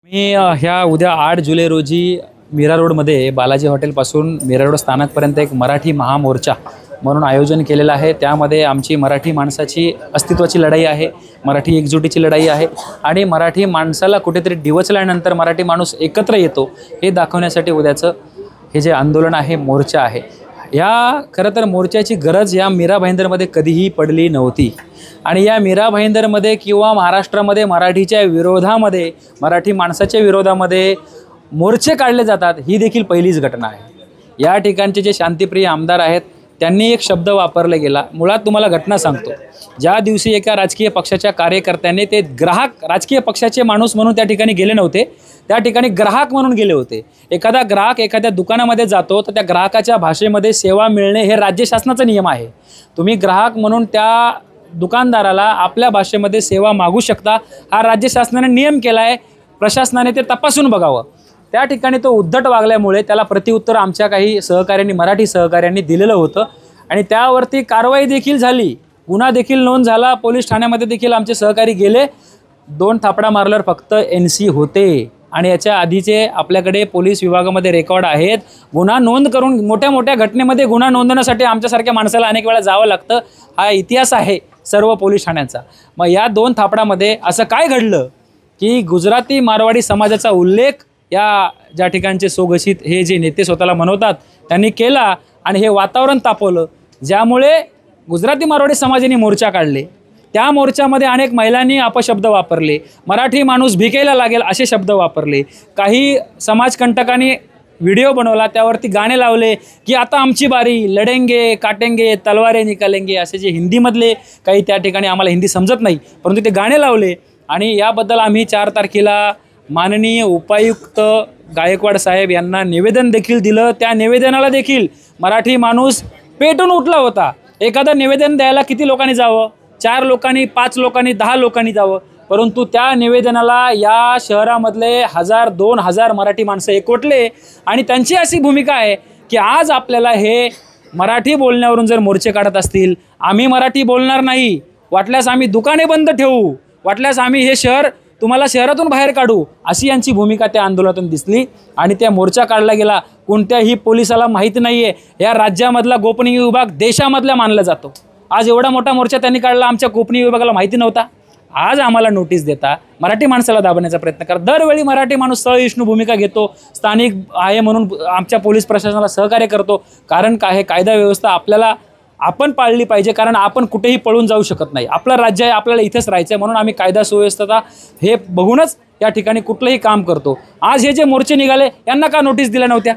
मी ह्या उद्या 8 जुलै रोजी मीरा रोडमध्ये बालाजी हॉटेलपासून मीरा रोड स्थानकपर्यंत एक मराठी महामोर्चा म्हणून आयोजन केलेलं आहे। त्यामध्ये आमची मराठी माणसाची अस्तित्वाची लढाई आहे, मराठी एकजुटीची लढाई आहे आणि मराठी माणसाला कुठेतरी डिवचल्यानंतर मराठी माणूस एकत्र येतो हे दाखवण्यासाठी उद्याचं हे जे आंदोलन आहे, मोर्चा आहे। या खरं तर मोर्चाची गरज या मीरा भाईंदरमध्ये कधीही पडली नव्हती आणि या मीरा भाईंदरमध्ये किंवा महाराष्ट्रामध्ये मराठीच्या विरोधामध्ये, मराठी माणसाच्या विरोधामध्ये मोर्चे काढले जातात ही देखील पहिलीच घटना आहे। या ठिकाणचे जे शांतिप्रिय आमदार आहेत त्यांनी एक शब्द वापरला गेला। मुळात तुम्हाला घटना सांगतो, ज्या दिवशी एका राजकीय पक्षाच्या कार्यकर्त्यांनी ते ग्राहक, राजकीय पक्षाचे माणूस म्हणून त्या ठिकाणी गेले नव्हते, त्या ठिकाणी ग्राहक म्हणून गेले होते। एखादा ग्राहक एखाद्या दुकानामध्ये जातो तर त्या ग्राहकाच्या भाषेमध्ये सेवा मिळणे हे राज्य शासनाचा नियम आहे। तुम्ही ग्राहक म्हणून त्या दुकानदाराला आपल्या भाषेमध्ये सेवा मागू शकता, हा राज्य शासनाने नियम केला आहे, प्रशासनाने ते तपासून बघावं। त्या ठिकाणी तो उद्धट वागल्यामुळे त्याला प्रतिउत्तर आमच्या काही सहकाऱ्यांनी, मराठी सहकाऱ्यांनी दिलेलं होतं आणि त्यावरती कारवाई देखील झाली, गुन्हा देखील नोंद झाला, पोलीस ठाण्यामध्ये देखील आमचे सहकारी गेले। 2 थापडा मारल्यावर फक्त NC होते आणि याच्या आधीचे आपल्याकडे पोलीस विभागामध्ये रेकॉर्ड आहेत। गुन्हा नोंद करून मोठ्या मोठ्या घटनेमध्ये गुन्हा नोंदवण्यासाठी आमच्यासारख्या माणसाला अनेक वेळा जावं लागतं, हा इतिहास आहे सर्व पोलीस ठाण्यांचा। मग या 2 थापडामध्ये असं काय घडलं की गुजराती मारवाडी समाजाचा उल्लेख या ज्या ठिकाणचे सोगशीत हे जे नेते स्वतःला म्हणवतात त्यांनी केला आणि हे वातावरण तापवलं, ज्यामुळे गुजराती मारवाडी समाजाने मोर्चा काढले। त्या मोर्चामध्ये अनेक महिलांनी अपशब्द वापरले, मराठी माणूस भिकेला लागेल असे शब्द वापरले। काही समाजकंटकांनी व्हिडिओ बनवला, त्यावरती गाणे लावले की आता आमची बारी, लढेंगे काटेंगे तलवारे निकालेंगे, असे जे हिंदीमधले काही त्या ठिकाणी आम्हाला हिंदी समजत नाही परंतु ते गाणे लावले। आणि याबद्दल आम्ही 4 तारखेला माननीय उपायुक्त गायकवाड साहेब यांना निवेदन देखील दिलं। त्या निवेदनाला देखील मराठी माणूस पेटून उठला होता। एखादं निवेदन द्यायला किती लोकांनी जावं? 4 लोकांनी, 5 लोकांनी, 10 लोकांनी जावं, परंतु त्या निवेदनाला या शहरामधले 1000-2000 मराठी माणसं एकवटले आणि त्यांची अशी भूमिका आहे की आज आपल्याला हे मराठी बोलण्यावरून जर मोर्चे काढत असतील, आम्ही मराठी बोलणार नाही, वाटल्यास आम्ही दुकाने बंद ठेवू, वाटल्यास आम्ही हे शहर तुम्हाला शहरातून बाहेर काढू, अशी यांची भूमिका त्या आंदोलनातून दिसली आणि त्या मोर्चा काढला गेला। कोणत्याही पोलिसाला माहिती नाही आहे या राज्यामधला गोपनीय विभाग देशामधला मानला जातो। आज एवढा मोठा मोर्चा त्यांनी काढला, आमच्या गोपनीय विभागाला माहिती नव्हता। आज आम्हाला नोटीस देता, मराठी माणसाला दाबण्याचा प्रयत्न करा। दरवेळी मराठी माणूस सहिष्णू भूमिका घेतो, स्थानिक आहे म्हणून आमच्या पोलीस प्रशासनाला सहकार्य करतो। कारण काय आहे, कायदा व्यवस्था आपल्याला आपण पाळली पाहिजे, कारण आपण कुठेही पळून जाऊ शकत नाही, आपलं राज्य आहे, आपल्याला इथेच राहायचं आहे, म्हणून आम्ही कायदा सुव्यवस्था हे बघूनच या ठिकाणी कुठलंही काम करतो। आज हे जे मोर्चे निघाले यांना का नोटीस दिल्या नव्हत्या?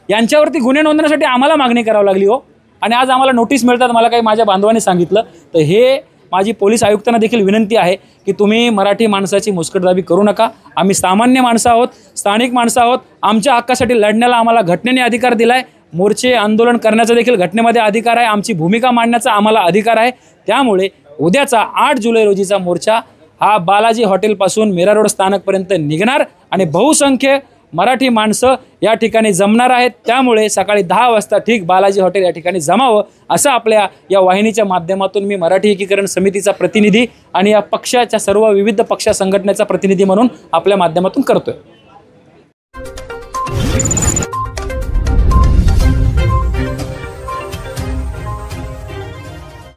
यांच्यावरती गुन्हे नोंदवण्यासाठी आम्हाला मागणी करावी लागली हो, आणि आज आम्हाला नोटीस मिळतात। मला काही माझ्या बांधवांनी सांगितलं, तर हे माझी पोलीस आयुक्तांना देखील विनंती आहे की तुम्ही मराठी माणसाची मुस्कटदाबी करू नका। आम्ही सामान्य माणसं आहोत, स्थानिक माणसं आहोत, आमच्या हक्कासाठी लढण्याला आम्हाला घटनेने अधिकार दिला आहे, मोर्चे आंदोलन करण्याचा देखील घटनेमध्ये अधिकार आहे, आमची भूमिका मांडण्याचा आम्हाला अधिकार आहे। त्यामुळे उद्याचा 8 जुलै रोजीचा मोर्चा हा बालाजी हॉटेलपासून मीरा रोड स्थानकपर्यंत निघणार आणि बहुसंख्य मराठी माणसं या ठिकाणी जमणार आहेत। त्यामुळे सकाळी 10 वाजता ठीक बालाजी हॉटेल या ठिकाणी जमावं असं आपल्या या वाहिनीच्या माध्यमातून मी मराठी एकीकरण समितीचा प्रतिनिधी आणि या पक्षाच्या सर्व विविध पक्ष संघटनेचा प्रतिनिधी म्हणून आपल्या माध्यमातून करतोय।